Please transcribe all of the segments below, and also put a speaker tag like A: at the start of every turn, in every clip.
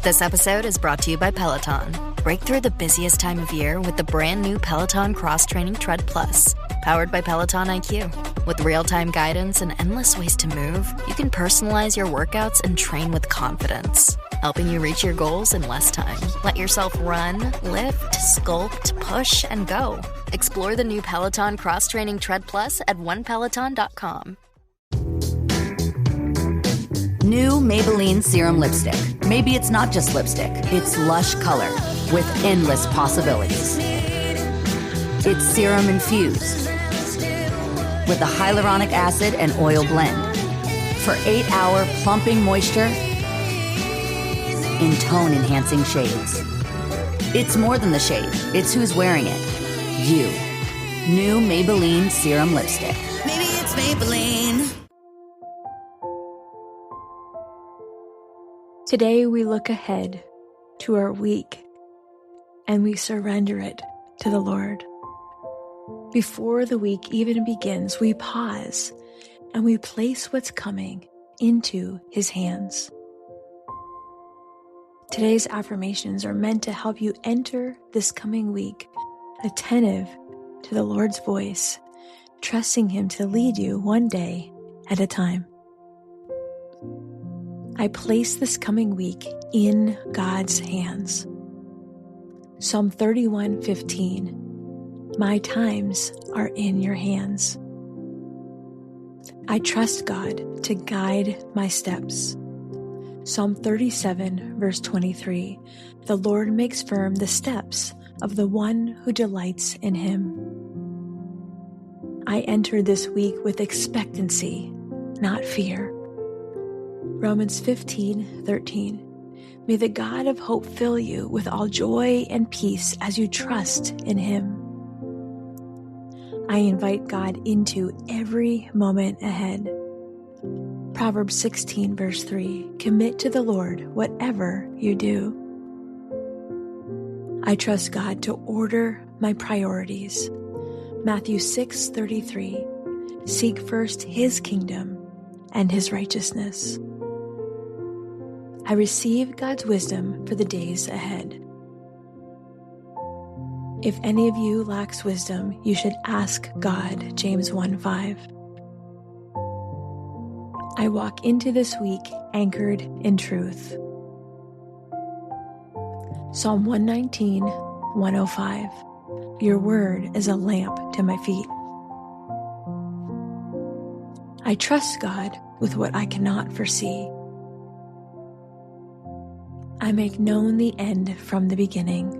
A: This episode is brought to you by Peloton. Break through the busiest time of year with the brand new Peloton Cross Training Tread Plus. Powered by Peloton IQ. With real-time guidance and endless ways to move, you can personalize your workouts and train with confidence, helping you reach your goals in less time. Let yourself run, lift, sculpt, push, and go. Explore the new Peloton Cross Training Tread Plus at onepeloton.com.
B: New Maybelline Serum Lipstick. Maybe it's not just lipstick, it's lush color with endless possibilities. It's serum infused with a hyaluronic acid and oil blend for 8-hour plumping moisture in tone-enhancing shades. It's more than the shade, it's who's wearing it. You. New Maybelline Serum Lipstick.
C: Maybe it's Maybelline.
D: Today we look ahead to our week and we surrender it to the Lord. Before the week even begins, we pause and we place what's coming into His hands. Today's affirmations are meant to help you enter this coming week attentive to the Lord's voice, trusting Him to lead you one day at a time. I place this coming week in God's hands. Psalm 31:15. My times are in your hands. I trust God to guide my steps. Psalm 37:23. The Lord makes firm the steps of the one who delights in Him. I enter this week with expectancy, not fear. Romans 15:13. May the God of hope fill you with all joy and peace as you trust in Him. I invite God into every moment ahead. Proverbs 16:3. Commit to the Lord whatever you do. I trust God to order my priorities. Matthew 6:33. Seek first His kingdom and His righteousness. I receive God's wisdom for the days ahead. If any of you lacks wisdom, you should ask God, James 1:5. I walk into this week anchored in truth. Psalm 119:105. Your word is a lamp to my feet. I trust God with what I cannot foresee. I make known the end from the beginning.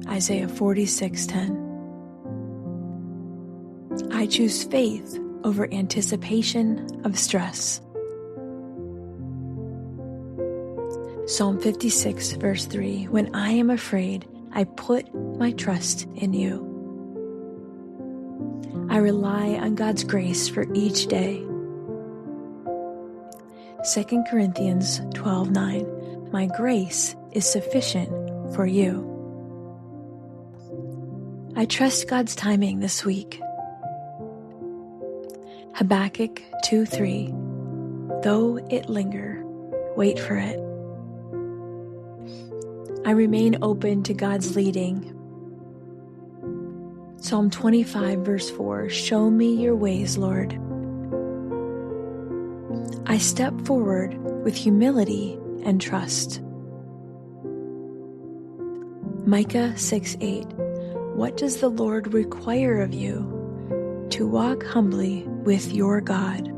D: Isaiah 46:10. I choose faith over anticipation of stress. Psalm 56:3. When I am afraid, I put my trust in you. I rely on God's grace for each day. 2 Corinthians 12:9. My grace is sufficient for you. I trust God's timing this week. Habakkuk 2:3. Though it linger, wait for it. I remain open to God's leading. Psalm 25:4. Show me your ways, Lord. I step forward with humility and trust. Micah 6:8. What does the Lord require of you? To walk humbly with your God.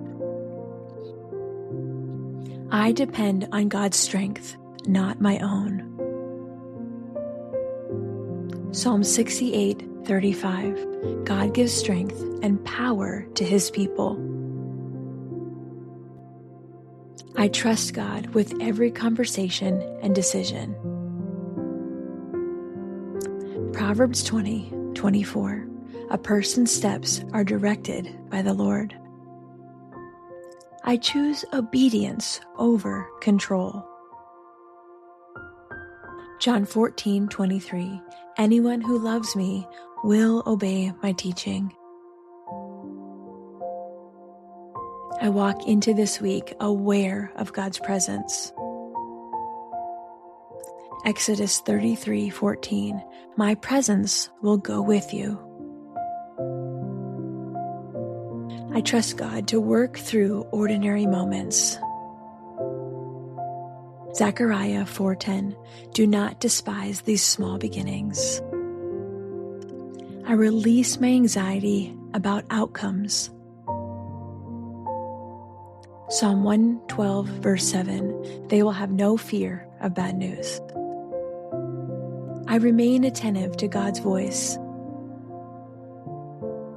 D: I depend on God's strength, not my own. Psalm 68:35. God gives strength and power to His people. I trust God with every conversation and decision. Proverbs 20:24. A person's steps are directed by the Lord. I choose obedience over control. John 14:23. Anyone who loves me will obey my teaching. I walk into this week aware of God's presence. Exodus 33:14, my presence will go with you. I trust God to work through ordinary moments. Zechariah 4:10, do not despise these small beginnings. I release my anxiety about outcomes. Psalm 112, verse 7, they will have no fear of bad news. I remain attentive to God's voice.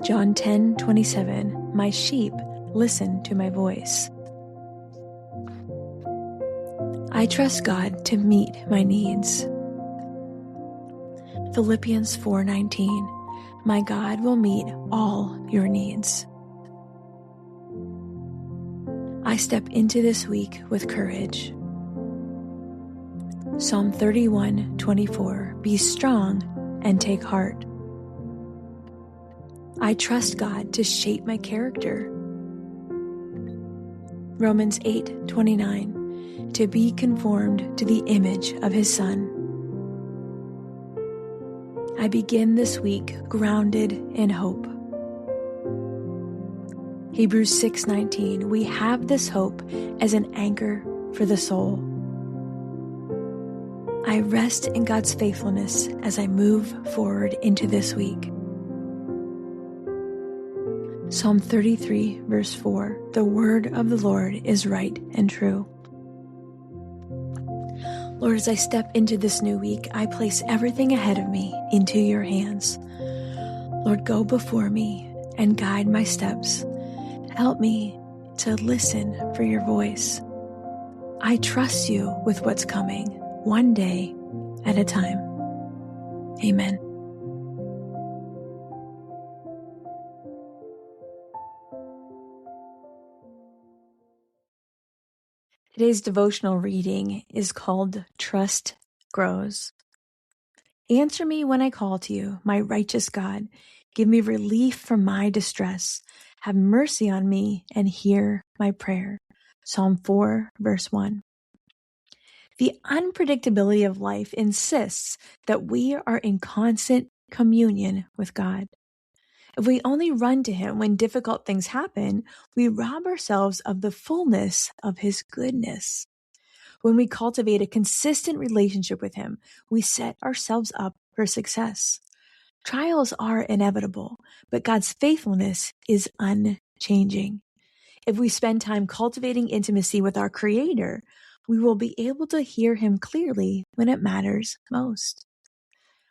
D: John 10:27, my sheep listen to my voice. I trust God to meet my needs. Philippians 4:19, my God will meet all your needs. I step into this week with courage. Psalm 31:24, be strong and take heart. I trust God to shape my character. Romans 8:29, to be conformed to the image of his Son. I begin this week grounded in hope. Hebrews 6:19, we have this hope as an anchor for the soul. I rest in God's faithfulness as I move forward into this week. Psalm 33, verse 4, the word of the Lord is right and true. Lord, as I step into this new week, I place everything ahead of me into your hands. Lord, go before me and guide my steps. Help me to listen for your voice. I trust you with what's coming, one day at a time. Amen. Today's devotional reading is called Trust Grows. Answer me when I call to you, my righteous God. Give me relief from my distress. Have mercy on me and hear my prayer. Psalm 4, verse 1. The unpredictability of life insists that we are in constant communion with God. If we only run to him when difficult things happen, we rob ourselves of the fullness of his goodness. When we cultivate a consistent relationship with him, we set ourselves up for success. Trials are inevitable, but God's faithfulness is unchanging. If we spend time cultivating intimacy with our Creator, we will be able to hear him clearly when it matters most.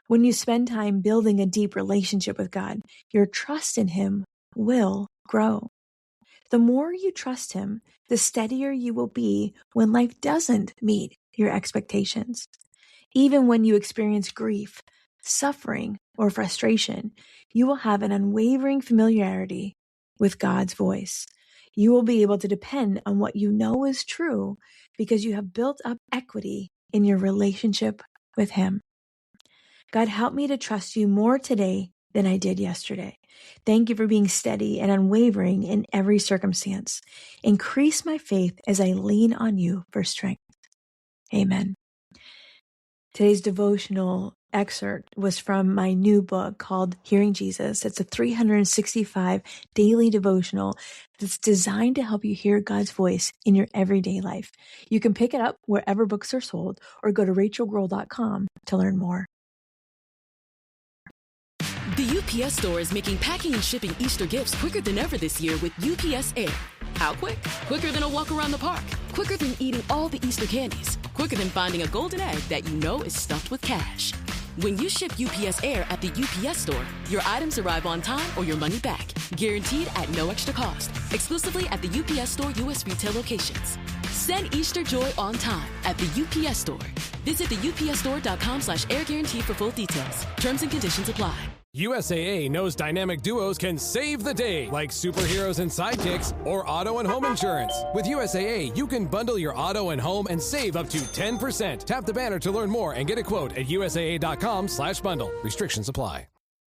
D: When you spend time building a deep relationship with God, your trust in him will grow. The more you trust him, the steadier you will be when life doesn't meet your expectations. Even when you experience grief, suffering, or frustration, you will have an unwavering familiarity with God's voice. You will be able to depend on what you know is true because you have built up equity in your relationship with him. God, help me to trust you more today than I did yesterday. Thank you for being steady and unwavering in every circumstance. Increase my faith as I lean on you for strength. Amen. Today's devotional excerpt was from my new book called Hearing Jesus. It's a 365 daily devotional that's designed to help you hear God's voice in your everyday life. You can pick it up wherever books are sold or go to rachaelgrohl.com to learn more.
E: The UPS Store is making packing and shipping Easter gifts quicker than ever this year with UPS Air. How quick? Quicker than a walk around the park. Quicker than eating all the Easter candies. Quicker than finding a golden egg that you know is stuffed with cash. When you ship UPS Air at the UPS Store, your items arrive on time or your money back. Guaranteed at no extra cost. Exclusively at the UPS Store U.S. retail locations. Send Easter joy on time at the UPS Store. Visit the upsstore.com/air guarantee for full details. Terms and conditions apply.
F: USAA knows dynamic duos can save the day, like superheroes and sidekicks or auto and home insurance. With USAA, you can bundle your auto and home and save up to 10%. Tap the banner to learn more and get a quote at USAA.com/bundle. Restrictions apply.